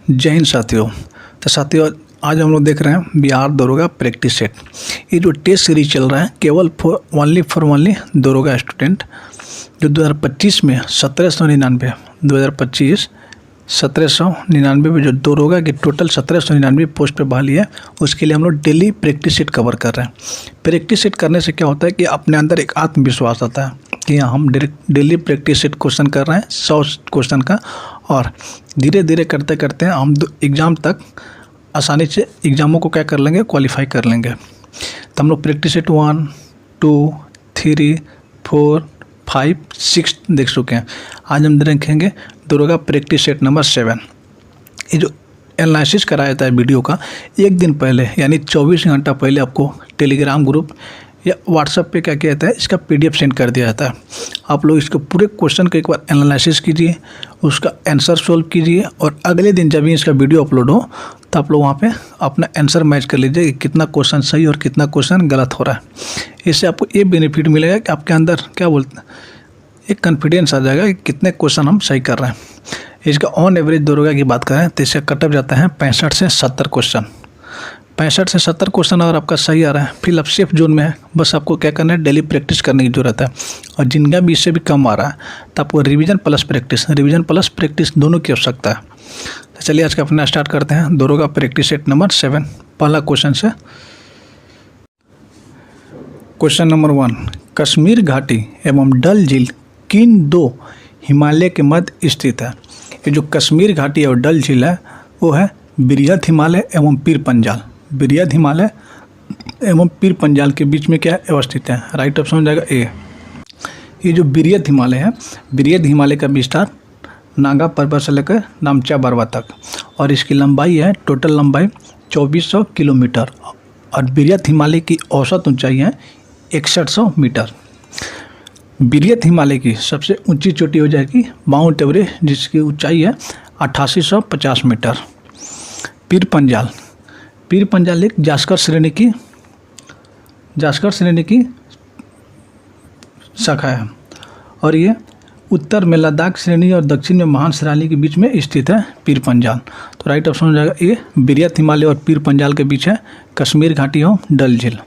जय हिंद साथियों। तो साथियों, आज हम लोग देख रहे हैं बिहार दरोगा प्रैक्टिस सेट। ये जो टेस्ट सीरीज चल रहा है केवल ओनली दरोगा स्टूडेंट जो 2025 में 1799 2025 1799 में जो दरोगा की टोटल 1799 पोस्ट पे बहाली है, उसके लिए हम लोग डेली प्रैक्टिस सेट कवर कर रहे हैं। प्रैक्टिस सेट करने से क्या होता है कि अपने अंदर एक आत्मविश्वास आता है कि हम डेली प्रैक्टिस सेट क्वेश्चन कर रहे हैं 100 क्वेश्चन का, और धीरे धीरे करते करते हम एग्ज़ाम तक आसानी से एग्ज़ामों को क्या कर लेंगे, क्वालिफाई कर लेंगे। तो हम लोग प्रैक्टिस सेट 1, 2, 3, 4, 5, 6 देख चुके हैं। आज हम देखेंगे दरोगा प्रैक्टिस सेट नंबर 7। ये जो एनालिसिस कराया जाता है वीडियो का, एक दिन पहले यानी 24 घंटा पहले आपको टेलीग्राम ग्रुप या व्हाट्सएप पे क्या किया जाता है, इसका PDF सेंड कर दिया जाता है। आप लोग इसको पूरे क्वेश्चन का एक बार एनालिसिस कीजिए, उसका आंसर सोल्व कीजिए, और अगले दिन जब भी इसका वीडियो अपलोड हो तो आप लोग वहाँ पे अपना आंसर मैच कर लीजिए कि कितना क्वेश्चन सही और कितना क्वेश्चन गलत हो रहा है। इससे आपको ये बेनिफिट मिलेगा कि आपके अंदर क्या बोलते हैं, एक कॉन्फिडेंस आ जाएगा कि कितने क्वेश्चन हम सही कर रहे हैं। इसका ऑन एवरेज दरोगा की बात करें तो इसका कटअप जाता है 65 से 70 क्वेश्चन। 65 से 70 क्वेश्चन अगर आपका सही आ रहा है, फिर आप सेफ जोन में है। बस आपको क्या करना है, डेली प्रैक्टिस करने की जरूरत है। और जिनका भी इससे भी कम आ रहा है तो आपको रिवीजन प्लस प्रैक्टिस दोनों की आवश्यकता है। तो चलिए आज का अपना स्टार्ट करते हैं दरोगा प्रैक्टिस सेट नंबर 7। पहला क्वेश्चन से क्वेश्चन नंबर 1, कश्मीर घाटी एवं डल झील किन दो हिमालय के मध्य स्थित है? ये जो कश्मीर घाटी और डल झील है वो है बृहद हिमालय एवं पीर पंजाल। बृहद हिमालय एवं पीर पंजाल के बीच में क्या अवस्थित है? राइट ऑप्शन हो जाएगा ए। ये जो बृहद हिमालय है, बृहद हिमालय का विस्तार नागा पर्वत से लेकर नामचा बरवा तक, और इसकी लंबाई है, टोटल लंबाई 2400 किलोमीटर, और बृहद हिमालय की औसत ऊंचाई है 6100 मीटर। बृहद हिमालय की सबसे ऊंची चोटी हो जाएगी माउंट एवरेस्ट, जिसकी ऊंचाई है 8850 मीटर। पीर पंजाल एक जास्कर श्रेणी की शाखा है, और ये उत्तर में लद्दाख श्रेणी और दक्षिण में महान श्रेणी के बीच में स्थित है पाट पंजाल। तो राइट ऑप्शन हो जाएगा ये। बृहद हिमालय और पीर पंजाल के बीच है कश्मीर घाटी और डल झील।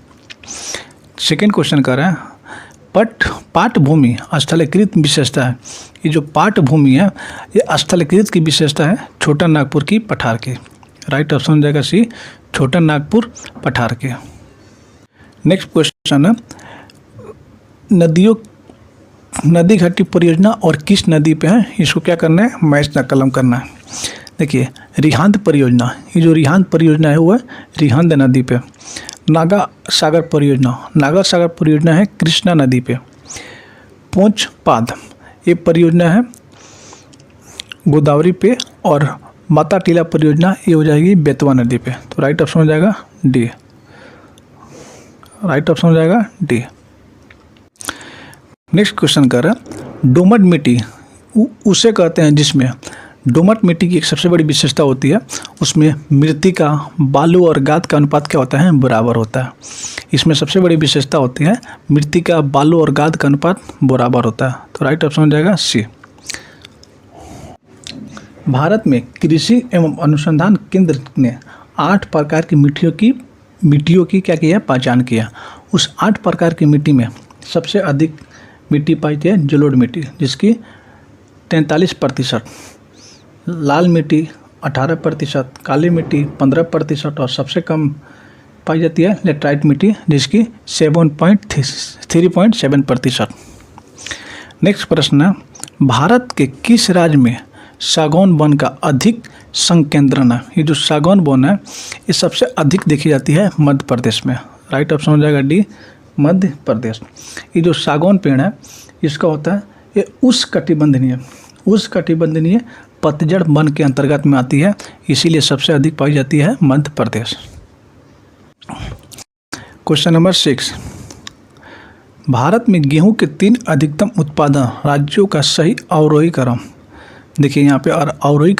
सेकेंड क्वेश्चन कर रहे हैं, पाट भूमि स्थलीकृत विशेषता है। ये जो पाट भूमि है ये स्थलीकृत की विशेषता है छोटा नागपुर की पठार की। राइट ऑप्शन हो जाएगा सी, छोटा नागपुर पठार के। नेक्स्ट क्वेश्चन है, नदी घाटी परियोजना और किस नदी पे है? इसको क्या करना है, मैच ना कलम करना है। देखिए, रिहांद परियोजना, ये जो रिहांद परियोजना है वो है रिहांद नदी पे। नागा सागर परियोजना है कृष्णा नदी पे। पूंछ पाद ये परियोजना है गोदावरी पे, और माता टीला परियोजना ये हो जाएगी बेतवा नदी पे। तो राइट ऑप्शन हो जाएगा डी। नेक्स्ट क्वेश्चन कर रहे हैं, दोमट मिट्टी उसे कहते हैं जिसमें दोमट मिट्टी की एक सबसे बड़ी विशेषता होती है, उसमें मृत्तिका, बालू और गाद का अनुपात क्या होता है, बराबर होता है। इसमें सबसे बड़ी विशेषता होती है मृत्तिका, बालू और गाद का अनुपात बराबर होता है। तो राइट ऑप्शन हो जाएगा सी। भारत में कृषि एवं अनुसंधान केंद्र ने 8 प्रकार की मिट्टियों की क्या किया, पहचान किया। उस 8 प्रकार की मिट्टी में सबसे अधिक मिट्टी पाई जाती है जलोढ़ मिट्टी, जिसकी 43%, लाल मिट्टी 18%, काली मिट्टी 15%, और सबसे कम पाई जाती है लेटराइट मिट्टी, जिसकी 3.7%। नेक्स्ट प्रश्न है, भारत के किस राज्य में सागौन वन का अधिक संकेंद्रण है? ये जो सागौन वन है ये सबसे अधिक देखी जाती है मध्य प्रदेश में। राइट ऑप्शन हो जाएगा डी, मध्य प्रदेश। ये जो सागौन पेड़ है इसका होता है ये उष्णकटिबंधीय पतझड़ वन के अंतर्गत में आती है, इसीलिए सबसे अधिक पाई जाती है मध्य प्रदेश। क्वेश्चन नंबर 6, भारत में गेहूं के 3 अधिकतम उत्पादन राज्यों का सही अवरोही क्रम। देखिए यहाँ पे अवरोही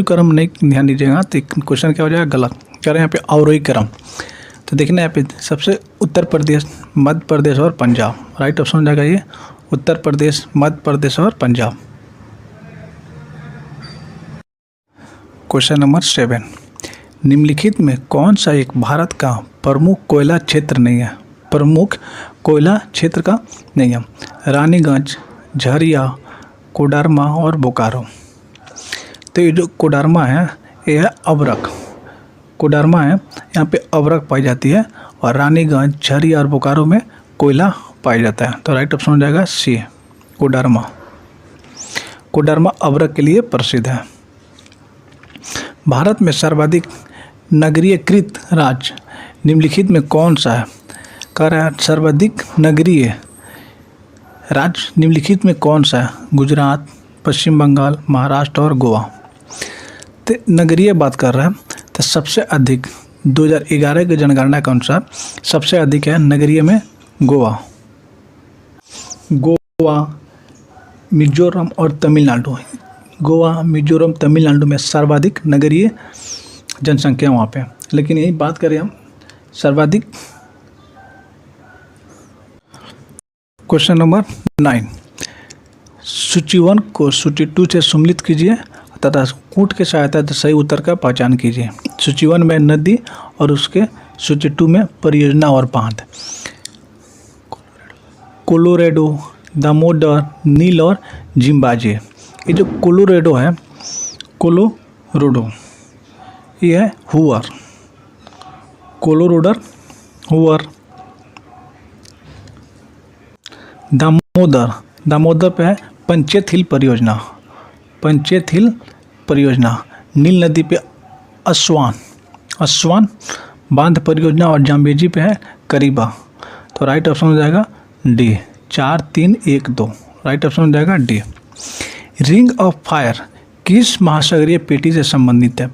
क्रम नहीं ध्यान दीजिएगा तो क्वेश्चन क्या हो जाएगा, गलत। कह रहे हैं यहाँ पे अवरोही क्रम, तो देखना यहाँ पे सबसे उत्तर प्रदेश, मध्य प्रदेश और पंजाब। राइट ऑप्शन हो जाएगा ये, उत्तर प्रदेश, मध्य प्रदेश और पंजाब। क्वेश्चन नंबर 7, निम्नलिखित में कौन सा एक भारत का प्रमुख कोयला क्षेत्र नहीं है? प्रमुख कोयला क्षेत्र का नहीं है। रानीगंज, झरिया, कोडरमा और बोकारो। तो ये जो कोडरमा है ये है अबरक। कोडरमा है, यहाँ पे अबरक पाई जाती है और रानीगंज, झरिया और बोकारो में कोयला पाया जाता है। तो राइट ऑप्शन हो जाएगा सी, कोडरमा। कोडरमा अबरक के लिए प्रसिद्ध है। भारत में सर्वाधिक नगरीयकृत राज्य निम्नलिखित में कौन सा है? कह रहा है सर्वाधिक नगरीय राज्य निम्नलिखित में कौन सा है? गुजरात, पश्चिम बंगाल, महाराष्ट्र और गोवा। तो नगरीय बात कर रहा है तो सबसे अधिक 2011 की जनगणना के अनुसार सबसे अधिक है नगरीय में गोवा। गोवा, मिजोरम और तमिलनाडु। गोवा, मिजोरम, तमिलनाडु में सर्वाधिक नगरीय जनसंख्या वहाँ पे। लेकिन यही बात करें हम सर्वाधिक। क्वेश्चन नंबर 9, सूची 1 को सूची 2 से सम्मिलित कीजिए तथा कूट के सहायता से सही उत्तर का पहचान कीजिए। सूची 1 में नदी और उसके सूची 2 में परियोजना और बांध। कोलोरेडो, दामोदर, नील और जिम्बाब्वे। ये जो कोलोरेडो है, कोलोराडो, ये है हुअर, कोलोराडो हुअर। दामोदर, दामोदर पे है पंचेत हिल परियोजना, पंचेत हिल परियोजना। नील नदी पे असवान, असवान बांध परियोजना और जाम्बेजी पे है करीबा। तो राइट ऑप्शन हो जाएगा डी, 4, 3, 1, 2। राइट ऑप्शन हो जाएगा डी। रिंग ऑफ फायर किस महासागरीय पेटी से संबंधित है?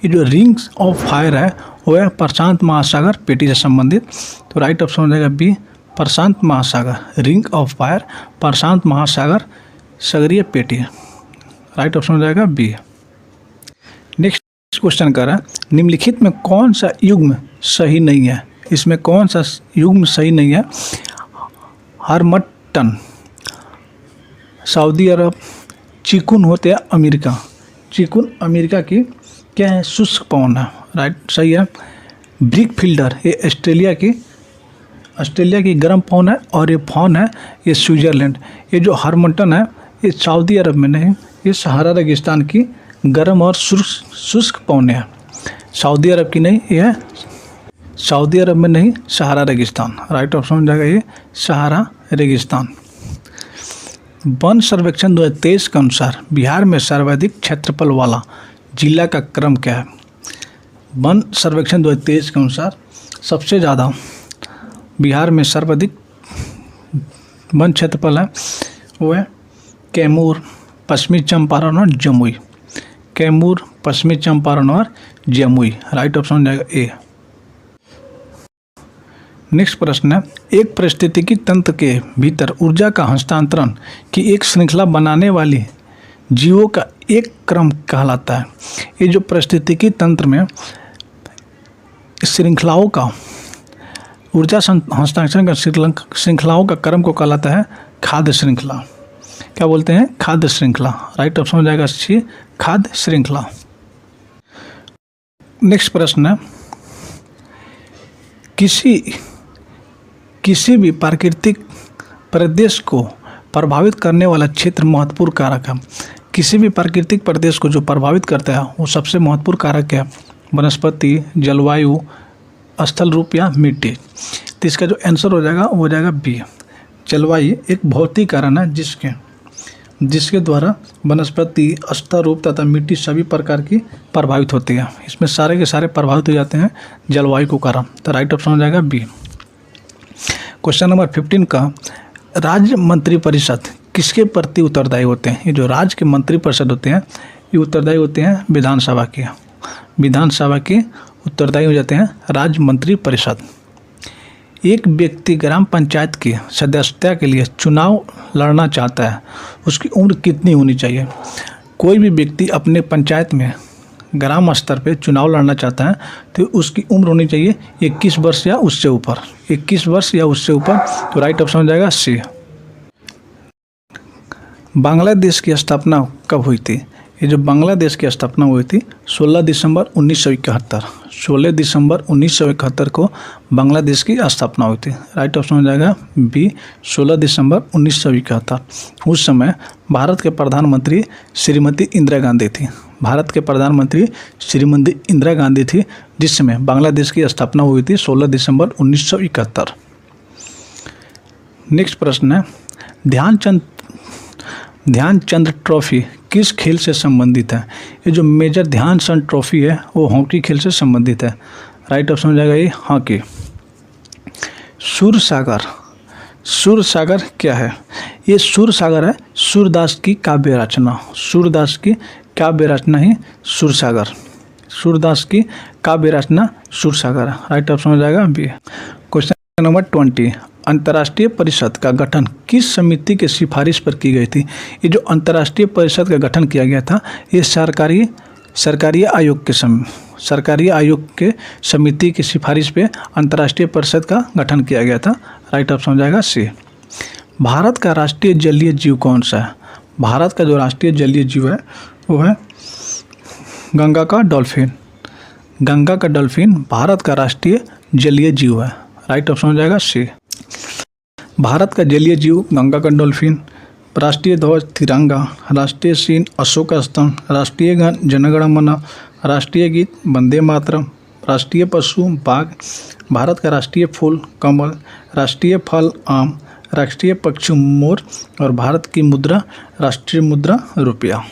ये जो रिंग्स ऑफ फायर है वो है प्रशांत महासागर पेटी से संबंधित। तो राइट ऑप्शन हो जाएगा बी, प्रशांत महासागर। रिंग ऑफ फायर प्रशांत महासागर सागरीय पेटी। राइट ऑप्शन हो जाएगा बी। नेक्स्ट क्वेश्चन कर रहा है निम्नलिखित में कौन सा युग्म सही नहीं है? इसमें कौन सा युग्म सही नहीं है? हरमट्टन सऊदी अरब, चिकुन होते हैं अमेरिका। चिकुन अमेरिका की क्या है? शुष्क पवन है। राइट, सही है। ब्रिक फिल्डर ये ऑस्ट्रेलिया की गर्म पवन है और ये फॉन है ये स्विट्जरलैंड। ये जो हरमट्टन है ये सऊदी अरब में नहीं, ये सहारा रेगिस्तान की गर्म और शुष्क पवन है। सऊदी अरब की नहीं, ये है सऊदी अरब में नहीं, सहारा रेगिस्तान। राइट ऑप्शन हो जाएगा ये सहारा रेगिस्तान। वन सर्वेक्षण 2023 के अनुसार बिहार में सर्वाधिक क्षेत्रफल वाला जिला का क्रम क्या है? वन सर्वेक्षण 2023 के अनुसार सबसे ज़्यादा बिहार में सर्वाधिक वन क्षेत्रफल है वो है कैमूर, पश्चिमी चंपारण और जमुई। कैमूर, पश्चिमी चंपारण और जमुई। राइट ऑप्शन हो जाएगा ए। नेक्स्ट प्रश्न है एक पारिस्थितिकी तंत्र के भीतर ऊर्जा का हस्तांतरण की एक श्रृंखला बनाने वाली जीवों का एक क्रम कहलाता है। ये जो पारिस्थितिकी तंत्र में श्रृंखलाओं का ऊर्जा हस्तांतरण का श्रृंखलाओं का क्रम को कहलाता है खाद्य श्रृंखला। क्या बोलते हैं? खाद्य श्रृंखला। राइट ऑप्शन हो जाएगा सी, खाद्य श्रृंखला। नेक्स्ट प्रश्न है किसी भी प्राकृतिक प्रदेश को प्रभावित करने वाला क्षेत्र महत्वपूर्ण कारक है। किसी भी प्राकृतिक प्रदेश को जो प्रभावित करता है वो सबसे महत्वपूर्ण कारक है वनस्पति, जलवायु, स्थल रूप या मिट्टी। तो इसका जो आंसर हो जाएगा वो हो जाएगा बी। जलवायु एक भौतिक कारण है जिसके द्वारा वनस्पति, स्थल रूप तथा मिट्टी सभी प्रकार की प्रभावित होती है। इसमें सारे के सारे प्रभावित हो जाते हैं जलवायु को कारण। तो राइट ऑप्शन हो जाएगा बी। क्वेश्चन नंबर 15 का राज्य मंत्रिपरिषद किसके प्रति उत्तरदायी होते हैं? ये जो राज्य के मंत्रिपरिषद होते हैं ये उत्तरदायी होते हैं विधानसभा के। विधानसभा के उत्तरदायी हो जाते हैं राज्य मंत्रिपरिषद। एक व्यक्ति ग्राम पंचायत की सदस्यता के लिए चुनाव लड़ना चाहता है, उसकी उम्र कितनी होनी चाहिए? कोई भी व्यक्ति अपने पंचायत में ग्राम स्तर पे चुनाव लड़ना चाहता है तो उसकी उम्र होनी चाहिए 21 वर्ष या उससे ऊपर। 21 वर्ष या उससे ऊपर। तो राइट ऑप्शन हो जाएगा सी। बांग्लादेश की स्थापना कब हुई थी? ये जो बांग्लादेश की स्थापना हुई थी 16 दिसंबर 1971। 16 दिसंबर 1971 को बांग्लादेश की स्थापना हुई थी। राइट ऑप्शन हो जाएगा बी 16 दिसंबर 1971। उस समय भारत के प्रधानमंत्री श्रीमती इंदिरा गांधी थी। भारत के प्रधानमंत्री श्रीमती इंदिरा गांधी थी जिस समय बांग्लादेश की स्थापना हुई थी 16 दिसंबर 1971। नेक्स्ट प्रश्न है ध्यानचंद ट्रॉफी किस खेल से संबंधित है? ये जो मेजर ध्यानचंद ट्रॉफी है वो हॉकी खेल से संबंधित है। राइट ऑप्शन हो जाएगा ये हॉकी। सूरसागर क्या है? ये सूरसागर है सूरदास की काव्य रचना। सूरदास की काव्य रचना ही सूरसागर। सूरदास की काव्य रचना सूरसागर। राइट ऑप्शन हो जाएगा बी। क्वेश्चन नंबर 20, अंतर्राष्ट्रीय परिषद का गठन किस समिति के सिफारिश पर की गई थी? ये जो अंतर्राष्ट्रीय परिषद का गठन किया गया था ये सरकारी आयोग के समिति की सिफारिश पे अंतर्राष्ट्रीय परिषद का गठन किया गया था। राइट ऑप्शन हो जाएगा सी। भारत का राष्ट्रीय जलीय जीव कौन सा है? भारत का जो राष्ट्रीय जलीय जीव है वो है गंगा का डॉल्फिन। गंगा का डॉल्फिन भारत का राष्ट्रीय जलीय जीव है। राइट ऑप्शन हो जाएगा सी। भारत का जलीय जीव गंगा का डॉल्फिन। राष्ट्रीय ध्वज तिरंगा। राष्ट्रीय चिन्ह अशोक स्तंभ। राष्ट्रीय गान जनगण मन। राष्ट्रीय गीत वंदे मातरम। राष्ट्रीय पशु बाघ। भारत का राष्ट्रीय फूल कमल। राष्ट्रीय फल आम। राष्ट्रीय पक्षी मोर। और भारत की मुद्रा राष्ट्रीय मुद्रा रुपया।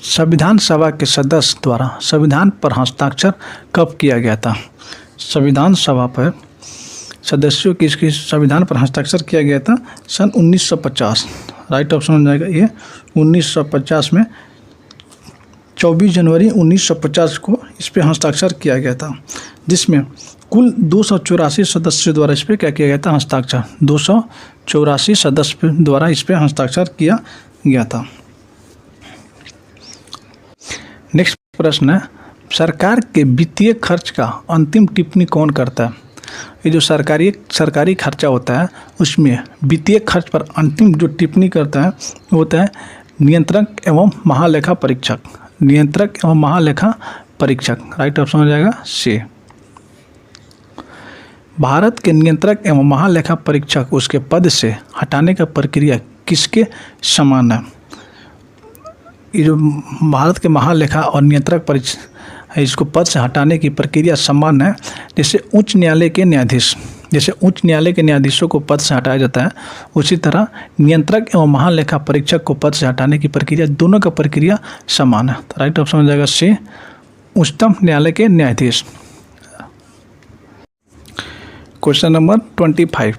संविधान सभा के सदस्य द्वारा संविधान पर हस्ताक्षर कब किया गया था? संविधान सभा पर सदस्यों की संविधान पर हस्ताक्षर किया गया था सन 1950। राइट ऑप्शन हो जाएगा ये 1950 में 24 जनवरी 1950 को इस पर हस्ताक्षर किया गया था, जिसमें कुल 284 सदस्यों द्वारा इस पर क्या किया गया था? हस्ताक्षर 284 सदस्य द्वारा इस पर हस्ताक्षर किया गया था। नेक्स्ट प्रश्न है सरकार के वित्तीय खर्च का अंतिम टिप्पणी कौन करता है? ये जो सरकारी खर्चा होता है उसमें वित्तीय खर्च पर अंतिम जो टिप्पणी करता है वो होता है नियंत्रक एवं महालेखा परीक्षक। नियंत्रक एवं महालेखा परीक्षक। राइट ऑप्शन हो जाएगा सी। भारत के नियंत्रक एवं महालेखा परीक्षक उसके पद से हटाने का प्रक्रिया किसके समान है? ये जो भारत के महालेखा और नियंत्रक परीक्षक इसको पद से हटाने की प्रक्रिया समान है। जैसे उच्च न्यायालय के न्यायाधीशों को पद से हटाया जाता है उसी तरह नियंत्रक एवं महालेखा परीक्षक को पद से हटाने की प्रक्रिया दोनों का प्रक्रिया समान है। तो राइट ऑप्शन हो जाएगा सी उच्चतम न्यायालय के न्यायाधीश। क्वेश्चन नंबर 25,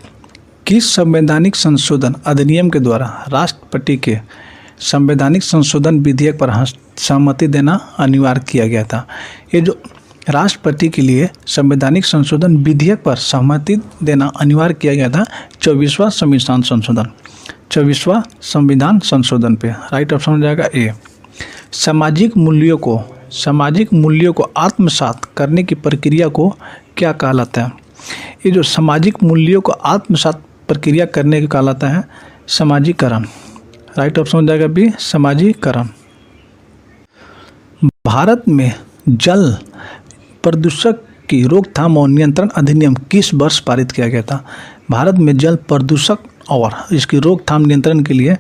किस संवैधानिक संशोधन अधिनियम के द्वारा राष्ट्रपति के संवैधानिक संशोधन विधेयक पर सहमति देना अनिवार्य किया गया था? ये जो राष्ट्रपति के लिए संवैधानिक संशोधन विधेयक पर सहमति देना अनिवार्य किया गया था 24वां संविधान संशोधन पे। राइट ऑप्शन हो जाएगा ए। सामाजिक मूल्यों को आत्मसात करने की प्रक्रिया को क्या कहलाता है? ये जो सामाजिक मूल्यों को आत्मसात प्रक्रिया करने को कहलाता है समाजीकरण। राइट ऑप्शन हो जाएगा बी समाजीकरण। भारत में जल प्रदूषण की रोकथाम और नियंत्रण अधिनियम किस वर्ष पारित किया गया था? भारत में जल प्रदूषण और इसकी रोकथाम नियंत्रण के लिए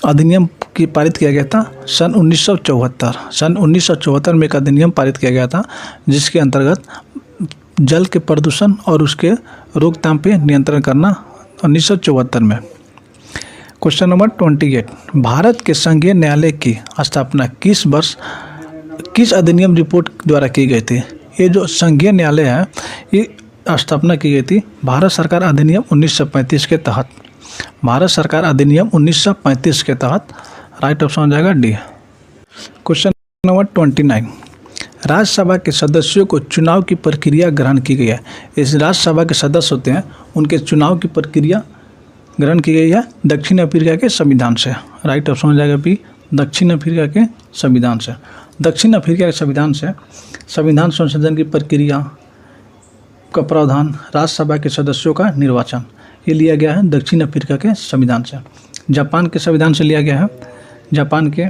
अधिनियम की पारित किया गया था सन 1974। सन 1974 में एक अधिनियम पारित किया गया था जिसके अंतर्गत जल के प्रदूषण और उसके रोकथाम पे नियंत्रण करना 1974 में। क्वेश्चन नंबर 28, भारत के संघीय न्यायालय की स्थापना किस वर्ष किस अधिनियम रिपोर्ट द्वारा की गई थी? ये जो संघीय न्यायालय है ये स्थापना की गई थी भारत सरकार अधिनियम 1935 के तहत। भारत सरकार अधिनियम 1935 के तहत। राइट ऑप्शन हो जाएगा डी। क्वेश्चन नंबर 29, राज्यसभा के सदस्यों को चुनाव की प्रक्रिया ग्रहण की गई है। इस राज्यसभा के सदस्य होते हैं उनके चुनाव की प्रक्रिया ग्रहण की गई है दक्षिण अफ्रीका के संविधान से। राइट ऑप्शन हो जाएगा बी दक्षिण अफ्रीका के संविधान से। दक्षिण अफ्रीका के संविधान से संविधान संशोधन की प्रक्रिया का प्रावधान राज्यसभा के सदस्यों का निर्वाचन ये लिया गया है दक्षिण अफ्रीका के संविधान से। जापान के संविधान से लिया गया है, जापान के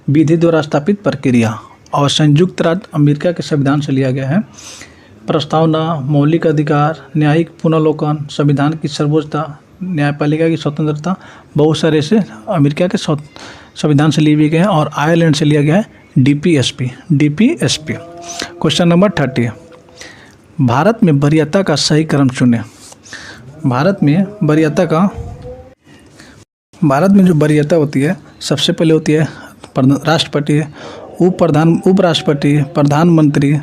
विधि द्वारा स्थापित प्रक्रिया। और संयुक्त राज्य अमेरिका के संविधान से लिया गया है। प्रस्तावना, मौलिक अधिकार, न्यायिक पुनर्लोकन, संविधान की सर्वोच्चता, न्यायपालिका की स्वतंत्रता, बहुत सारे से अमेरिका के संविधान से लिए गए हैं। और आयरलैंड से लिया गया है डीपीएसपी। क्वेश्चन नंबर 30, भारत में वरीयता का सही क्रम चुने। भारत में जो वरीयता होती है, सबसे पहले होती है राष्ट्रपति, उपराष्ट्रपति, प्रधानमंत्री,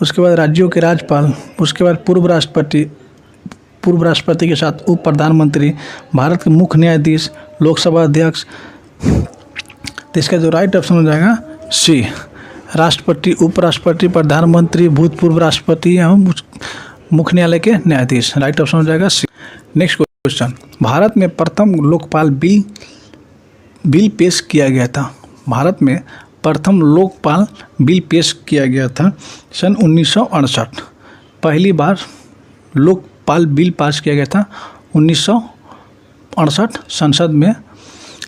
उसके बाद राज्यों के राज्यपाल, उसके बाद पूर्व राष्ट्रपति के साथ उप प्रधानमंत्री, भारत के मुख्य न्यायाधीश, लोकसभा अध्यक्ष। तो इसका जो राइट ऑप्शन हो जाएगा सी, राष्ट्रपति, उपराष्ट्रपति, प्रधानमंत्री, भूतपूर्व राष्ट्रपति एवं मुख्य न्यायालय के न्यायाधीश। राइट ऑप्शन हो जाएगा सी। नेक्स्ट क्वेश्चन, भारत में प्रथम लोकपाल बिल पेश किया गया था। भारत में प्रथम लोकपाल बिल पेश किया गया था सन 1968। पहली बार लोकपाल बिल पास किया गया था 1968 संसद में।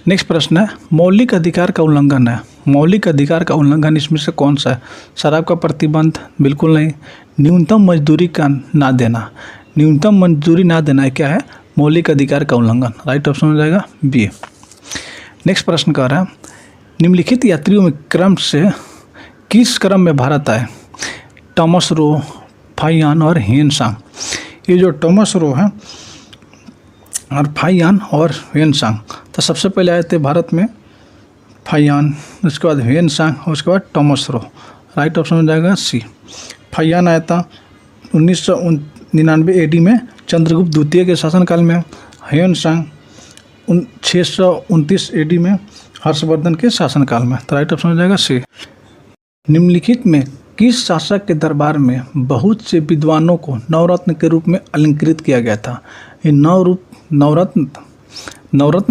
नेक्स्ट प्रश्न है, मौलिक अधिकार का उल्लंघन है। मौलिक अधिकार का उल्लंघन इसमें से कौन सा है? शराब का प्रतिबंध, बिल्कुल नहीं। न्यूनतम मजदूरी का ना देना, न्यूनतम मजदूरी ना देना है क्या है? मौलिक अधिकार का उल्लंघन। राइट ऑप्शन हो जाएगा बी। नेक्स्ट प्रश्न कह रहा है, निम्नलिखित यात्रियों में क्रम से किस क्रम में भारत आए? टॉमस रो, फाइयान और हेनसांग। ये जो टॉमस रो है और फाइयान और हेनसांग, तो सबसे पहले आए थे भारत में फाइयान, उसके बाद हेनसांग और उसके बाद टॉमस रो। राइट ऑप्शन हो जाएगा सी। फाइयान आया था 1999 AD में चंद्रगुप्त द्वितीय के शासनकाल में। हेनसांग 629 AD में हर्षवर्धन के शासनकाल में। तो राइट ऑप्शन हो जाएगा सी। निम्नलिखित में किस शासक के दरबार में बहुत से विद्वानों को नवरत्न के रूप में अलंकृत किया गया था? ये नवरत्न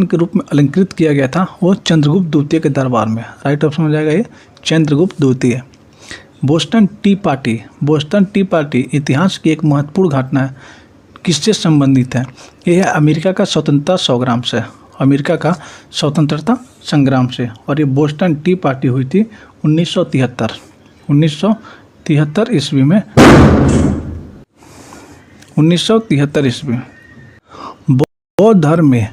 के रूप में अलंकृत किया गया था वो चंद्रगुप्त द्वितीय के दरबार में। राइट ऑप्शन हो जाएगा ये चंद्रगुप्त द्वितीय। बोस्टन टी पार्टी इतिहास की एक महत्वपूर्ण घटना है, किससे संबंधित है? ये है अमेरिका का स्वतंत्रता संग्राम से, अमेरिका का स्वतंत्रता संग्राम से। और ये बोस्टन टी पार्टी हुई थी 1973 ईस्वी में। 1973 ईस्वी में। बौद्ध धर्म में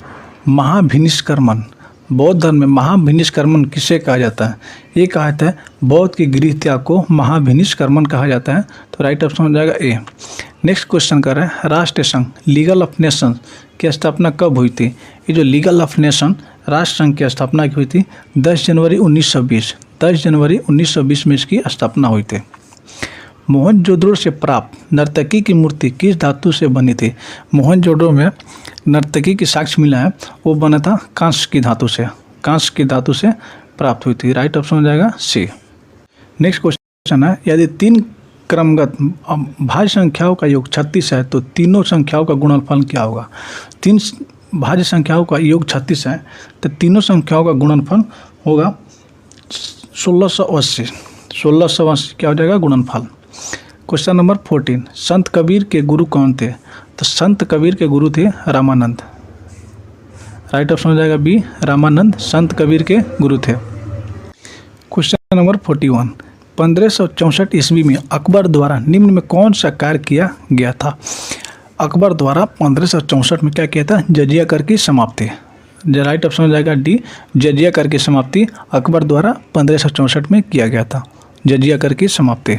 महाभिनिष्क्रमण किसे कहा जाता है? ये कहा जाता है बौद्ध की गृह त्याग को महाभिनिष्क्रमण कहा जाता है। तो राइट ऑप्शन हो जाएगा ए। नेक्स्ट क्वेश्चन कर रहे हैं, राष्ट्र संघ लीगल ऑफ नेशन की स्थापना कब हुई थी? ये जो लीगल ऑफ नेशन राष्ट्र संघ की स्थापना हुई थी 10 जनवरी 1920 में इसकी स्थापना हुई थी। मोहनजोदड़ो से प्राप्त नर्तकी की मूर्ति किस धातु से बनी थी? मोहनजोदड़ो में नर्तकी की साक्ष्य मिला है, वो बना था कांस्य की धातु से प्राप्त हुई थी। राइट ऑप्शन हो जाएगा सी। नेक्स्ट क्वेश्चन है, यदि 3 क्रमगत भाज्य संख्याओं का योग 36 है तो तीनों संख्याओं का गुणनफल क्या होगा? 3 भाज्य संख्याओं का योग 36 है तो तीनों संख्याओं का गुणनफल होगा 1680 क्या हो जाएगा गुणनफल। क्वेश्चन नंबर 14, संत कबीर के गुरु कौन थे? तो संत कबीर के गुरु थे रामानंद। राइट ऑप्शन हो जाएगा बी, रामानंद संत कबीर के गुरु थे। क्वेश्चन नंबर 41, 1564 ईस्वी में अकबर द्वारा निम्न में कौन सा कार्य किया गया था? अकबर द्वारा 1564 में क्या किया था? जजिया कर की समाप्ति। राइट ऑप्शन हो जाएगा डी, जजिया कर की समाप्ति अकबर द्वारा 1564 में किया गया था, जजिया कर की समाप्ति।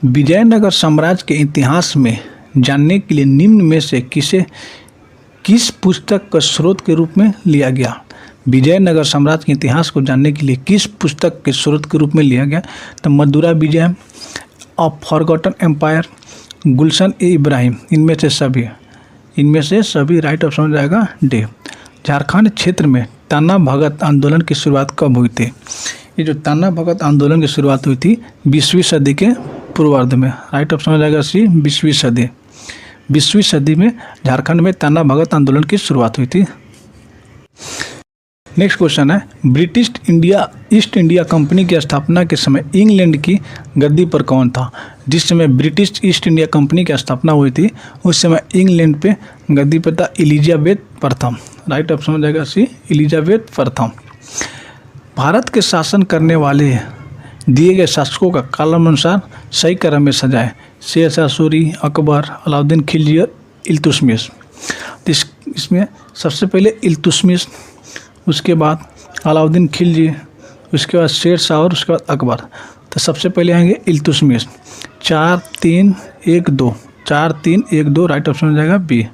विजयनगर साम्राज्य के इतिहास में जानने के लिए निम्न में से किस पुस्तक का स्रोत के रूप में लिया गया? विजयनगर साम्राज्य के इतिहास को जानने के लिए किस पुस्तक के स्रोत के रूप में लिया गया? तो मदुरा विजय, अ फॉरगॉटन एम्पायर, गुलशन ए इब्राहिम, इनमें से सभी राइट ऑप्शन हो जाएगा डी। झारखंड क्षेत्र में ताना भगत आंदोलन की शुरुआत कब हुई थी? ये जो ताना भगत आंदोलन की शुरुआत हुई थी 20वीं सदी के पूर्वार्ध में। राइट ऑप्शन हो जाएगा सी, 20वीं सदी में झारखंड में ताना भगत आंदोलन की शुरुआत हुई थी। नेक्स्ट क्वेश्चन है, ब्रिटिश ईस्ट इंडिया कंपनी की स्थापना के समय इंग्लैंड की गद्दी पर कौन था? जिस समय ब्रिटिश ईस्ट इंडिया कंपनी की स्थापना हुई थी उस समय इंग्लैंड पे गद्दी पर था एलिजाबेथ प्रथम, राइट ऑप्शन हो जाएगा सी एलिजाबेथ प्रथम। भारत के शासन करने वाले दिए गए शासकों का कालानुसार सही क्रम में सजाएं। शेरशाह सूरी, अकबर, अलाउद्दीन खिलजी और इल्तुतमिश। तो इसमें सबसे पहले इल्तुतमिश, उसके बाद अलाउद्दीन खिलजी, उसके बाद शेरशाह और उसके बाद अकबर। तो सबसे पहले आएंगे इल्तुतमिश। 4 3 1 2, 4 3 1 2 राइट ऑप्शन हो जाएगा बी।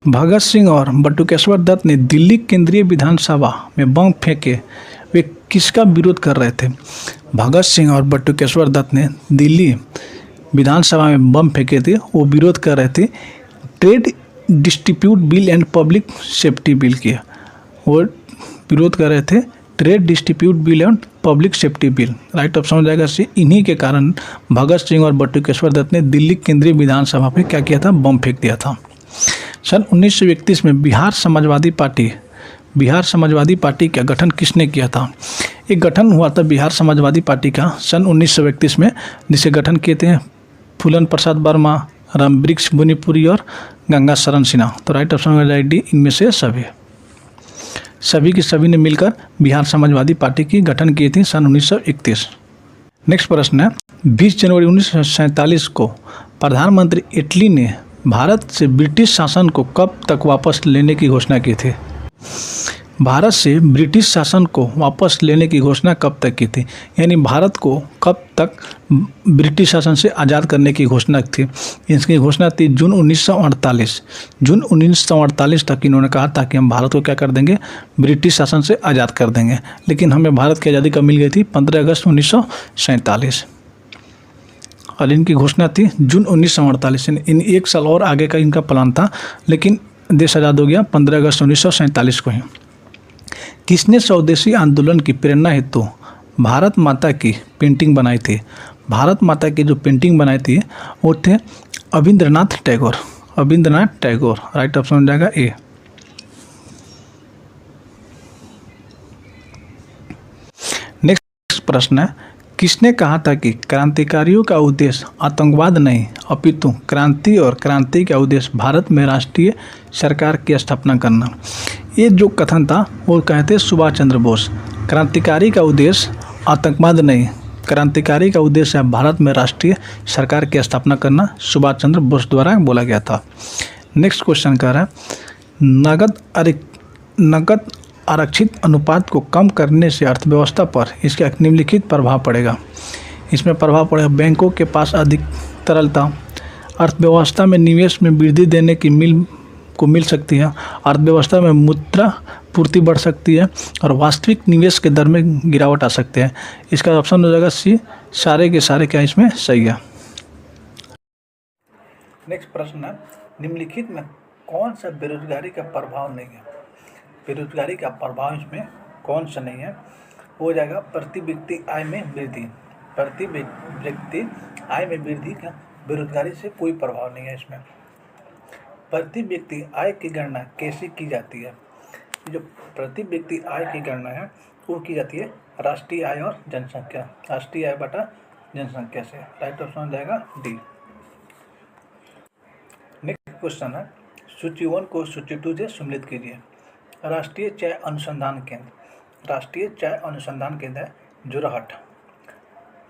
भगत सिंह और बटुकेश्वर दत्त ने दिल्ली केंद्रीय विधानसभा में बम फेंके, वे किसका विरोध कर रहे थे? भगत सिंह और बटुकेश्वर दत्त ने दिल्ली विधानसभा में बम फेंके थे, वो विरोध कर रहे थे trade distribute bill and public safety bill की। वो विरोध कर रहे थे trade distribute bill and public safety bill, right option हो जाएगा सी। इन्हीं के कारण भगत सिंह और बटुकेश्वर दत्त ने दिल्ली केंद्रीय विधानसभा पे क्या किया था? बम फेंक दिया था। सन 1931 में बिहार समाजवादी पार्टी का गठन किसने किया था? एक गठन हुआ था बिहार समाजवादी पार्टी का सन 1931 में, जिसे गठन किए थे फूलन प्रसाद वर्मा, रामवृक्ष बुनीपुरी और गंगा शरण सिन्हा। तो राइट ऑप्शन हो जाएगा डी, इनमें से सभी ने मिलकर बिहार समाजवादी पार्टी की गठन की थी सन 1931। नेक्स्ट प्रश्न है, 20 जनवरी 1947 को प्रधानमंत्री इटली ने भारत से ब्रिटिश शासन को कब तक वापस लेने की घोषणा की थी? भारत से ब्रिटिश शासन को वापस लेने की घोषणा कब तक की थी? यानी भारत को कब तक ब्रिटिश शासन से आज़ाद करने की घोषणा थी? इसकी घोषणा थी जून 1948 तक इन्होंने कहा था कि हम भारत को क्या कर देंगे? ब्रिटिश शासन से आज़ाद कर देंगे। लेकिन हमें भारत की आज़ादी कब मिल गई थी? 15 अगस्त 1947। और इनकी घोषणा थी जून 1948। इन एक साल और आगे का इनका प्लान था, लेकिन देश आज़ाद हो गया 15 अगस्त 1947 को ही। किसने स्वदेशी आंदोलन की प्रेरणा हेतु भारत माता की पेंटिंग बनाई थी? भारत माता की जो पेंटिंग बनाई थी वो थे अविंद्रनाथ टैगोर। राइट ऑप्शन हो जाएगा ए। नेक्स्ट प्रश्न है, किसने कहा था कि क्रांतिकारियों का उद्देश्य आतंकवाद नहीं अपितु क्रांति और क्रांति का उद्देश्य भारत में राष्ट्रीय सरकार की स्थापना करना? ये जो कथन था वो कहते सुभाष चंद्र बोस। क्रांतिकारी का उद्देश्य आतंकवाद नहीं, क्रांतिकारी का उद्देश्य है भारत में राष्ट्रीय सरकार की स्थापना करना, सुभाष चंद्र बोस द्वारा बोला गया था। नेक्स्ट क्वेश्चन कह रहा है, नकद आरक्षित अनुपात को कम करने से अर्थव्यवस्था पर इसका निम्नलिखित प्रभाव पड़ेगा। इसमें प्रभाव पड़ेगा बैंकों के पास अधिक तरलता, अर्थव्यवस्था में निवेश में वृद्धि देने की मिल सकती है, अर्थव्यवस्था में मुद्रा पूर्ति बढ़ सकती है और वास्तविक निवेश के दर में गिरावट आ सकती है। इसका ऑप्शन हो जाएगा सी, सारे के सारे क्या इसमें सही है। नेक्स्ट प्रश्न है, निम्नलिखित में कौन सा बेरोजगारी का प्रभाव नहीं है? बेरोजगारी का प्रभाव इसमें कौन सा नहीं है? हो जाएगा प्रति व्यक्ति आय में वृद्धि। प्रति व्यक्ति आय में वृद्धि का बेरोजगारी से कोई प्रभाव नहीं है इसमें। प्रति व्यक्ति आय की गणना कैसे की जाती है? जो प्रति व्यक्ति आय की गणना है वो की जाती है राष्ट्रीय आय और जनसंख्या, राष्ट्रीय आय बटा जनसंख्या से। राइट ऑप्शन हो जाएगा डी। नेक्स्ट क्वेश्चन है, सूची 1 को सूची 2 से सम्मिलित कीजिए। राष्ट्रीय चाय अनुसंधान केंद्र है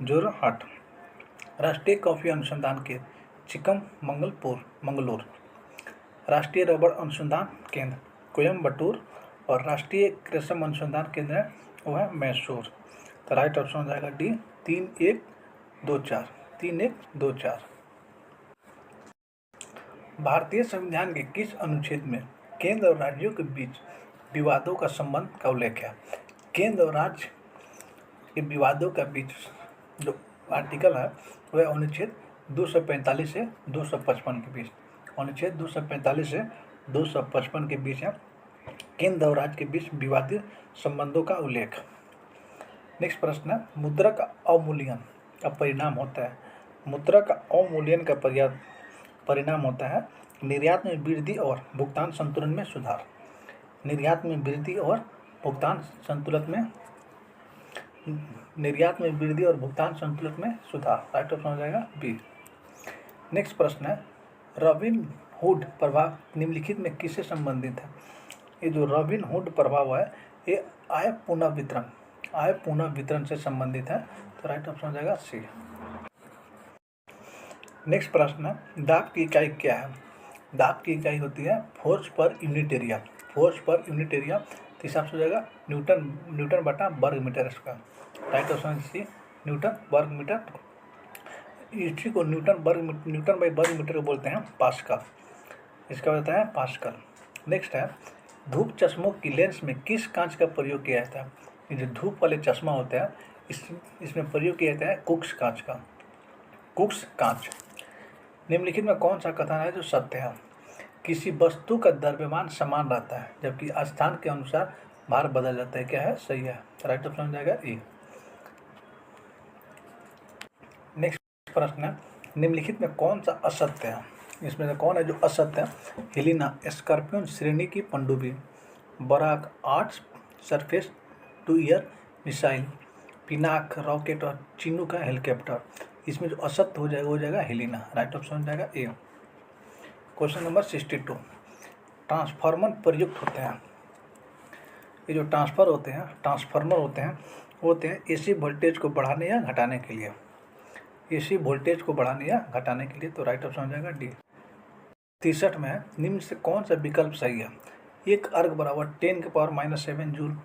जोरहट। राष्ट्रीय कॉफी अनुसंधान केंद्र चिकमंगलूर। राष्ट्रीय रबड़ अनुसंधान केंद्र कोयम्बटूर और राष्ट्रीय रेशम अनुसंधान केंद्र है वो है मैसूर। तो राइट ऑप्शन हो जाएगा डी, 3124। भारतीय संविधान के किस अनुच्छेद में केंद्र और राज्यों के बीच विवादों का संबंध का उल्लेख है? केंद्र और राज्य के विवादों के बीच जो आर्टिकल है वह अनुच्छेद 245 से 255 के बीच, अनुच्छेद 245 से 255 के बीच है केंद्र और राज्य के बीच विवादित संबंधों का उल्लेख। नेक्स्ट प्रश्न है, मुद्रा का अवमूल्यन का परिणाम होता है। मुद्रा का अवमूल्यन का परिणाम होता है निर्यात में वृद्धि और भुगतान संतुलन में सुधार। निर्यात में वृद्धि और भुगतान संतुलन में सुधार। राइट ऑप्शन हो जाएगा बी। नेक्स्ट प्रश्न है, हुड प्रभाव निम्नलिखित में किससे संबंधित है? ये जो रॉबिन हुड प्रभाव है ये आय पुनः वितरण से संबंधित है। तो राइट ऑप्शन हो जाएगा सी। नेक्स्ट प्रश्न है, दाब की इकाई क्या है? दाब की इकाई होती है फोर्स पर यूनिट एरिया। फोर्स पर यूनिट एरिया तो हिसाब से हो जाएगा न्यूटन बटा वर्ग metre square. Right option c newton वर्ग मीटर। इसी को न्यूटन बाई वर्ग मीटर को बोलते हैं पास्कल। इसका होता है पास्कल। नेक्स्ट है, धूप चश्मों की लेंस में किस कांच का प्रयोग किया जाता है? ये जो धूप वाले चश्मा होता है इसमें प्रयोग किया जाता है कुक्स कांच का। कुक्स कांच। निम्नलिखित में कौन सा कथन है जो सत्य है? किसी वस्तु का द्रव्यमान समान रहता है जबकि स्थान के अनुसार भार बदल जाता है। क्या है? सही है। राइट ऑप्शन हो जाएगा ए। नेक्स्ट प्रश्न है, निम्नलिखित में कौन सा असत्य है? इसमें से कौन है जो असत्य है? हेलिना स्कॉर्पियन श्रेणी की पनडुब्बी, बराक आर्ट्स surface to air missile, Pinaka rocket और चिनूका हेलीकॉप्टर। इसमें जो असत्य हो जाएगा हेलिना। राइट ऑप्शन हो जाएगा ए। क्वेश्चन नंबर 62, ट्रांसफार्मर प्रयुक्त होते हैं। ये जो ट्रांसफार्मर होते हैं एसी वोल्टेज को बढ़ाने या घटाने के लिए। एसी वोल्टेज को बढ़ाने या घटाने के लिए। तो राइट ऑप्शन हो जाएगा डी। 63 में है, निम्न से कौन सा विकल्प सही है? एक अर्ग बराबर 10⁻⁷ जूल,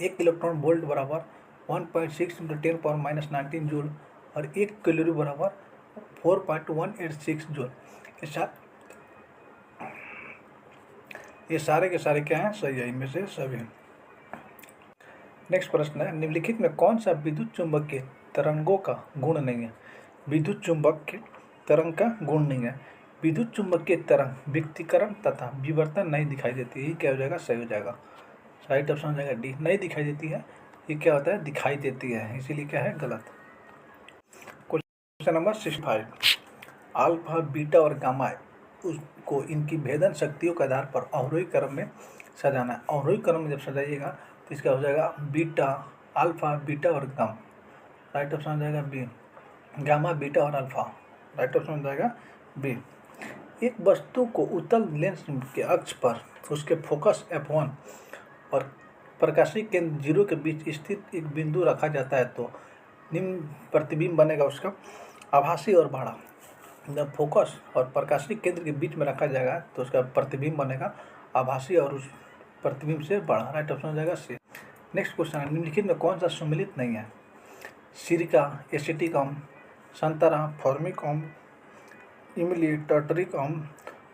एक इलेक्ट्रॉन वोल्ट बराबर 1.6 × 10⁻⁹ जूल और एक कैलोरी बराबर 4.186 जूल। ये सारे के सारे क्या हैं? सही है, इनमें से सभी। नेक्स्ट प्रश्न है, निम्नलिखित में कौन सा विद्युत चुंबक के तरंगों का गुण नहीं है? विद्युत चुंबक के तरंग का गुण नहीं है। विद्युत चुंबक के तरंग विकृतीकरण तथा विवर्तन नहीं दिखाई देती है। ये क्या हो जाएगा? सही हो जाएगा। राइट ऑप्शन हो जाएगा डी। नहीं दिखाई देती है, ये क्या होता है? दिखाई देती है, इसीलिए क्या है? गलत। क्वेश्चन नंबर 65, अल्फा बीटा और गामा उसको इनकी भेदन शक्तियों के आधार पर अवरोही क्रम में सजाना है। अवरोही क्रम में जब सजाइएगा तो इसका हो जाएगा बीटा, अल्फा बीटा और गामा। राइट ऑप्शन हो जाएगा बी, गामा बीटा और अल्फा। राइट ऑप्शन हो जाएगा बी। एक वस्तु को उत्तल लेंस के अक्ष पर उसके फोकस F1 और प्रकाशीय केंद्र 0 के बीच स्थित एक बिंदु रखा जाता है तो निम्न प्रतिबिंब बनेगा उसका आभासी और बड़ा। जब फोकस और प्रकाशीय केंद्र के बीच में रखा जाएगा तो उसका प्रतिबिंब बनेगा आभासी और उस प्रतिबिंब से बड़ा। राइट ऑप्शन हो जाएगा सी। नेक्स्ट क्वेश्चन है, निम्नलिखित में कौन सा सम्मिलित नहीं है? सिरका एसिटिक अम्ल, संतरा फॉर्मिक अम्ल, इमली टार्टरिक अम्ल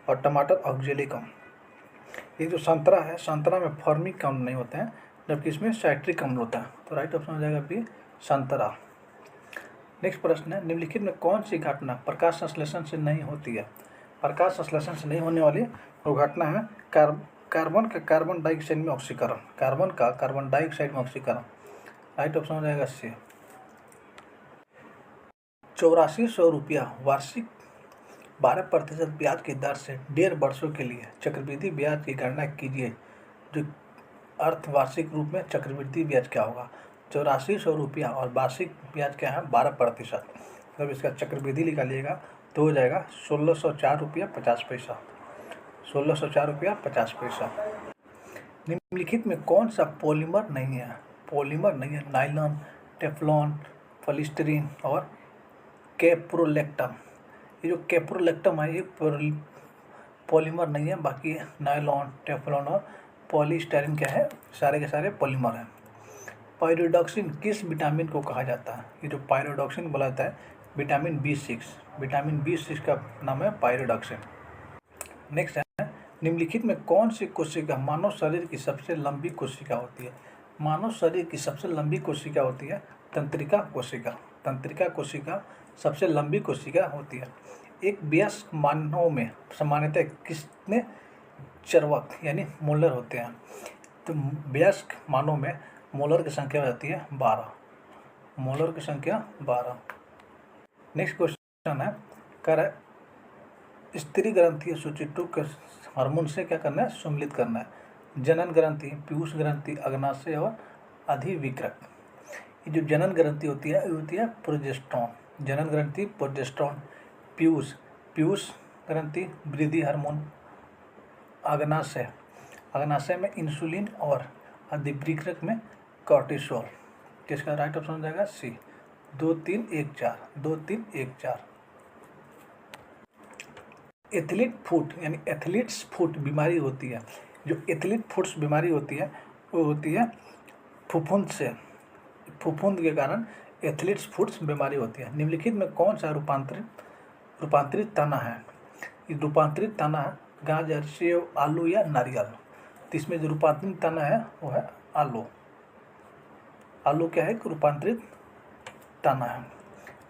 और टमाटर ऑक्जेलिक अम्ल। ये जो संतरा है, संतरा में फॉर्मिक अम्ल नहीं होता है जबकि इसमें साइट्रिक अम्ल होता है। तो राइट ऑप्शन हो जाएगा बी, संतरा। नेक्स्ट प्रश्न है, निम्नलिखित में कौन सी घटना प्रकाश संश्लेषण से नहीं होती है? प्रकाश संश्लेषण से नहीं होने वाली वो घटना है कार्बन का कार्बन डाइऑक्साइड में ऑक्सीकरण। कार्बन का कार्बन डाइऑक्साइड में ऑक्सीकरण। राइट ऑप्शन हो जाएगा सी। 8400 रुपया वार्षिक 12% ब्याज की दर से 1.5 वर्षों के लिए चक्रवृद्धि ब्याज की गणना कीजिए जो अर्धवार्षिक रूप में चक्रवृद्धि ब्याज क्या होगा? 8400 रुपया और वार्षिक ब्याज क्या है? 12%। जब इसका चक्रवृद्धि निकालिएगा तो हो जाएगा 1604 रुपया 50 पैसा। 1604 रुपया 50 पैसा। निम्नलिखित में कौन सा पॉलीमर नहीं है? पॉलीमर नहीं है नायलॉन, टेफ्लॉन, पॉलीस्टीरीन और कैप्रोलेक्टम। ये जो कैप्रोलेक्टम है ये पॉलीमर नहीं है, बाकी नायलॉन, टेफ्लॉन और पॉलीस्टाइरीन क्या है? सारे के सारे पॉलीमर हैं। पायरोडॉक्सिन किस विटामिन को कहा जाता है? ये जो पायरोडॉक्सिन बोला जाता है विटामिन B6। विटामिन B6 का नाम है पायरोडॉक्सिन। नेक्स्ट है, निम्नलिखित में कौन सी कोशिका मानव शरीर की सबसे लंबी कोशिका होती है? मानव शरीर की सबसे लंबी कोशिका होती है तंत्रिका कोशिका। तंत्रिका कोशिका सबसे लंबी कोशिका होती है। एक वयस्क मानव में सामान्यतः कितने चर्वक यानी मोलर होते हैं? तो वयस्क मानव में मोलर की संख्या हो जाती है 12। मोलर की संख्या 12। नेक्स्ट क्वेश्चन है, कर स्त्री ग्रंथि सूचिटू के हार्मोन से क्या करना है? सम्मिलित करना है। जनन ग्रंथि, पीयूष ग्रंथि, अग्नाशय और अधिविक्रक। ये जो जनन ग्रंथि होती है प्रोजेस्टेरॉन। जनन ग्रंथि प्रोजेस्टेरॉन, पीयूष ग्रंथि वृद्धि हार्मोन, अग्नाशय में इंसुलिन और अधिवृक्क में कॉर्टिसोल। किसका राइट ऑप्शन हो जाएगा सी, 2-3-1-4। एथलीट फुट यानी एथलीट्स फुट बीमारी होती है। जो एथलीट फुट्स बीमारी होती है वो होती है फफूंद से। फफूंद के कारण एथलीट्स फुट्स बीमारी होती है। निम्नलिखित में कौन सा रूपांतरित तना है? ये रूपांतरित तना है गाजर, सेब, आलू या नारियल। तो इसमें जो रूपांतरित तना है वो है आलू। आलू क्या है? रूपांतरित तना है।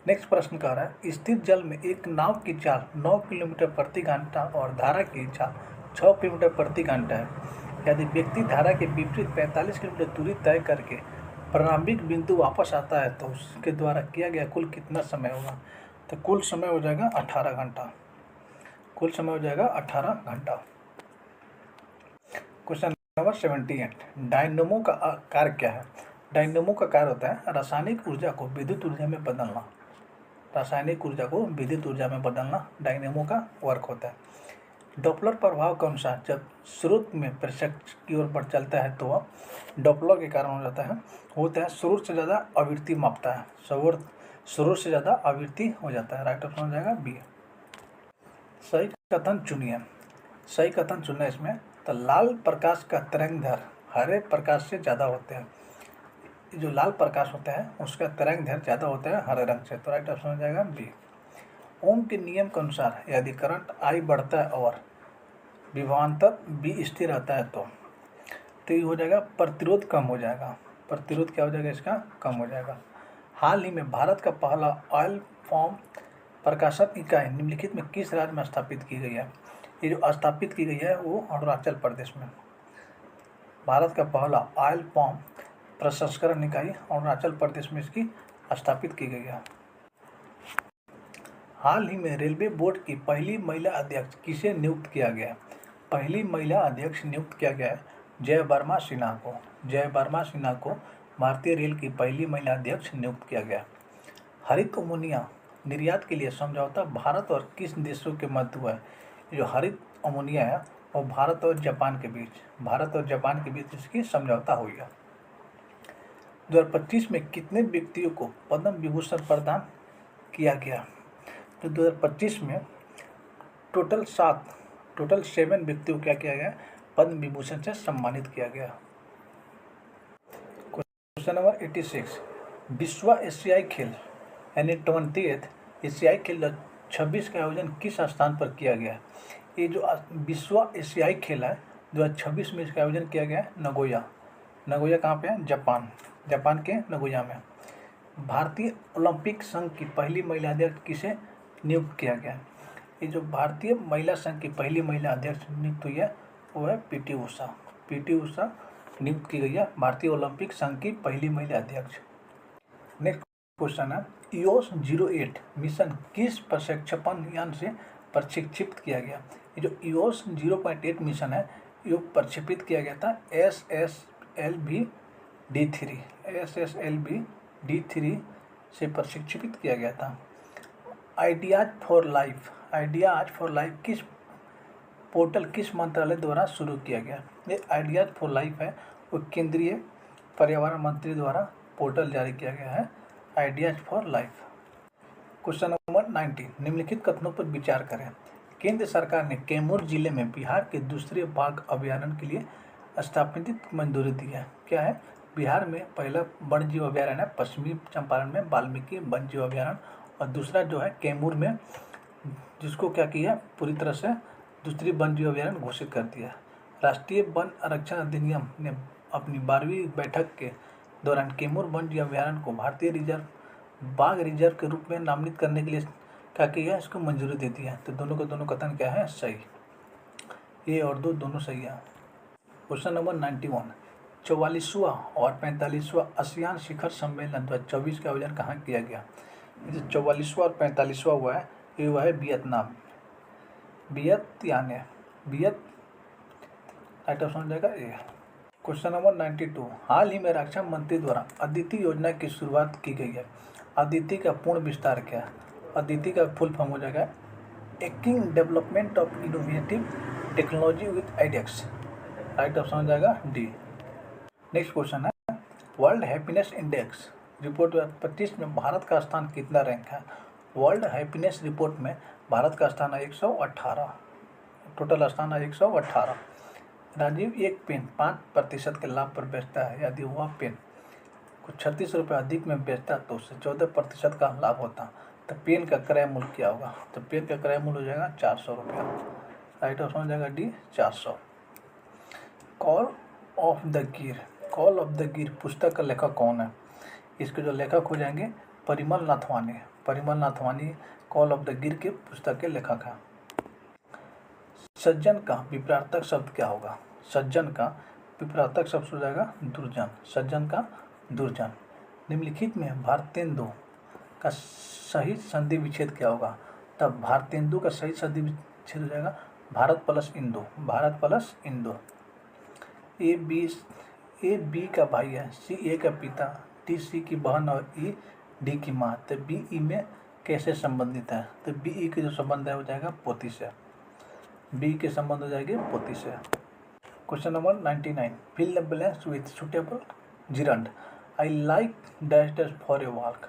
नेक्स्ट प्रश्न कह रहा है, स्थिर जल में एक नाव की चाल 9 किलोमीटर प्रति घंटा और धारा की चाल 6 किलोमीटर प्रति घंटा है। यदि व्यक्ति धारा के विपरीत 45 किलोमीटर दूरी तय करके प्रारंभिक बिंदु वापस आता है तो उसके द्वारा किया गया कुल कितना समय होगा? तो कुल समय हो जाएगा 18 घंटा। कुल समय हो जाएगा 18 घंटा। क्वेश्चन नंबर 78, डायनेमो का कार्य क्या है? डायनेमो का कार्य होता है रासायनिक ऊर्जा को विद्युत ऊर्जा में बदलना। रासायनिक ऊर्जा को विद्युत ऊर्जा में बदलना डायनेमो का वर्क होता है। डॉपलर प्रभाव के अनुसार जब स्रोत में प्रत्यक्ष की ओर बढ़ चलता है तो वह डॉपलर के कारण हो जाता है, होता है स्रोत से ज़्यादा आवृत्ति मापता है। स्रोत से ज़्यादा आवृत्ति हो जाता है। राइट ऑप्शन हो जाएगा बी। सही कथन चुनिए। सही कथन चुनना इसमें तो लाल प्रकाश का तरंगदैर्घ्य हरे प्रकाश से ज़्यादा होते हैं। जो लाल प्रकाश होता है उसका तरंगदैर्घ्य ज़्यादा होता है हरे रंग से। तो राइट ऑप्शन हो जाएगा बी। ओम के नियम के अनुसार यदि करंट I बढ़ता है और विभवांतर B स्थिर रहता है तो ये हो जाएगा प्रतिरोध कम हो जाएगा। प्रतिरोध क्या हो जाएगा? इसका कम हो जाएगा। हाल ही में भारत का पहला ऑयल फॉर्म प्रकाशन इकाई निम्नलिखित में किस राज्य में स्थापित की गई है? ये जो स्थापित की गई है वो अरुणाचल प्रदेश में। भारत का पहला ऑयल फॉर्म प्रसंस्करण इकाई अरुणाचल प्रदेश में इसकी स्थापित की गई है। हाल ही में रेलवे बोर्ड की पहली महिला अध्यक्ष किसे नियुक्त किया गया? पहली महिला अध्यक्ष नियुक्त किया गया है जय वर्मा सिन्हा को। जय वर्मा सिन्हा को भारतीय रेल की पहली महिला अध्यक्ष नियुक्त किया गया। हरित अमोनिया निर्यात के लिए समझौता भारत और किस देशों के मध्य हुआ है? जो हरित अमोनिया है वो भारत और जापान के बीच इसकी समझौता हुई है। 2025 में कितने व्यक्तियों को पद्म विभूषण प्रदान किया गया? तो 2025 में टोटल 7 व्यक्तियों को क्या किया गया? पद्म विभूषण से सम्मानित किया गया। क्वेश्चन नंबर 86, विश्व एशियाई खेल यानी 20th एशियाई खेल 2026 का आयोजन किस स्थान पर किया गया? ये जो विश्व एशियाई खेल है 2026 में इसका आयोजन किया गया है नगोया। नगोया कहाँ पे है? जापान के नगोया में। भारतीय ओलंपिक संघ की पहली महिला अध्यक्ष किसे नियुक्त किया गया? ये जो भारतीय महिला संघ की पहली महिला अध्यक्ष नियुक्त हुई है वो है पीटी उषा। पीटी उषा नियुक्त की गई है भारतीय ओलंपिक संघ की पहली महिला अध्यक्ष। नेक्स्ट क्वेश्चन है, EOS-08 मिशन किस प्रक्षेपण यान से प्रक्षेपित किया गया? ये जो EOS-08 मिशन है ये प्रक्षेपित किया गया था SSLV-D3 से प्रक्षेपित किया गया था। आइडियाज फॉर लाइफ किस पोर्टल किस मंत्रालय द्वारा शुरू किया गया? ये आइडियाज फॉर लाइफ है वो केंद्रीय पर्यावरण मंत्री द्वारा पोर्टल जारी किया गया है, ideas for life. Question number 90, निम्नलिखित कथनों पर विचार करें। केंद्र सरकार ने कैमूर जिले में बिहार के दूसरे बाघ अभयारण्य के लिए स्थापित मंजूरी दी है। क्या है? बिहार में पहला वन्य जीव अभयारण्य है पश्चिमी चंपारण में वाल्मीकि वन्य जीव अभयारण्य, और दूसरा जो है कैमूर में, जिसको क्या किया पूरी तरह से दूसरी वन्य जीव अभयारण्य घोषित कर दिया। राष्ट्रीय वन आरक्षण अधिनियम ने अपनी 12वीं बैठक के दौरान कैमूर वन्य जीव अभयारण्य को भारतीय बाघ रिजर्व के रूप में नामित करने के लिए क्या किया? इसको मंजूरी दे दी है। तो दोनों के दोनों कथन क्या है? सही। ए और दो दोनों सही है। क्वेश्चन नंबर 91, 44वां और 45वां आसियान शिखर सम्मेलन 2024 का आयोजन कहाँ किया गया? जो 44वां और 45वां हुआ है ये हुआ है वियतनाम। राइट ऑप्शन हो जाएगा ए। क्वेश्चन नंबर 92, हाल ही में रक्षा मंत्री द्वारा अदिति योजना की शुरुआत की गई है। अदिति का पूर्ण विस्तार क्या है? अदिति का फुल फॉर्म हो जाएगा taking development of innovative technology with ideas. Right option हो जाएगा डी। नेक्स्ट क्वेश्चन है वर्ल्ड हैप्पीनेस इंडेक्स रिपोर्ट 2025 में भारत का स्थान कितना रैंक है। वर्ल्ड हैप्पीनेस रिपोर्ट में भारत का स्थान है 118, टोटल स्थान है 118। राजीव एक पेन 5% के लाभ पर बेचता है। यदि वह पेन कुछ 36 रुपये अधिक में बेचता तो उससे 14% का लाभ होता, तो पेन का क्रय मूल्य क्या होगा। तो पेन का क्रय मूल्य हो जाएगा 400 रुपया। राइट ऑप्शन हो जाएगा डी 400। कॉल ऑफ द गिर, कॉल ऑफ द गिर पुस्तक का लेखक कौन है। इसके जो लेखक हो जाएंगे Parimal Nathwani. Parimal Nathwani call of the गिर के पुस्तक के लेखक हैं। सज्जन का विपरीतार्थक शब्द क्या होगा। सज्जन का विपरीतार्थक शब्द हो जाएगा दुर्जन। सज्जन का दुर्जन। निम्नलिखित में भारतेंदु का सही संधि विच्छेद क्या होगा। तब भारतेंदु का सही संधि विच्छेद हो जाएगा भारत प्लस इंदु। भारत प्लस इंदु। ए बी का भाई है, सी ए का पिता, डी सी की बहन और ई डी की माँ। तो बी ई में कैसे संबंधित है। तो बी ई के जो संबंध है हो जाएगा पोती से। बी के संबंध हो जाएंगे पोती से। Question number 99 fill the blanks with suitable gerund. I like dash dash for a walk.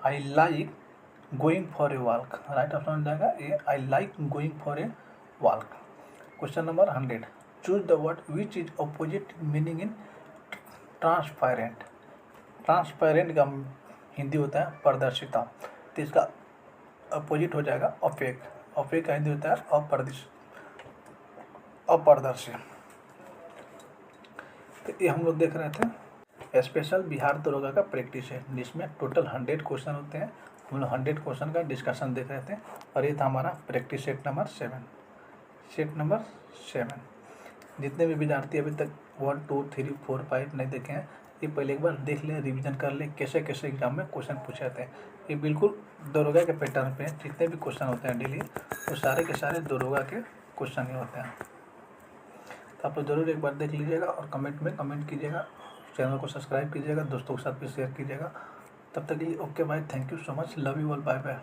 I like going for a walk. Right option हो जाएगा A I like going for a walk. Question number 100 choose the word which is opposite meaning in transparent. Transparent का हिंदी होता है पारदर्शिता, तो इसका opposite हो जाएगा ऑपेक। ऑपेक का हिंदी होता है अपारदर्शी। तो ये हम लोग देख रहे थे स्पेशल बिहार दरोगा का प्रैक्टिस है, जिसमें टोटल 100 क्वेश्चन होते हैं। हम लोग 100 क्वेश्चन का डिस्कशन देख रहे थे और ये था हमारा practice set number 7। Set number 7 जितने भी विद्यार्थी अभी तक 1 2 3 4 5 नहीं देखे हैं, ये पहले एक बार देख लें, रिवीजन कर लें कैसे कैसे एग्जाम में क्वेश्चन पूछे थे। ये बिल्कुल दरोगा के पैटर्न पे जितने भी क्वेश्चन होते हैं डेली, वो सारे के सारे दरोगा के क्वेश्चन ही होते हैं। तो आप लोग जरूर एक बार देख लीजिएगा और कमेंट में कमेंट कीजिएगा, चैनल को सब्सक्राइब कीजिएगा, दोस्तों के साथ भी शेयर कीजिएगा। तब तक के लिए okay bye, thank you so much, love you all, bye bye.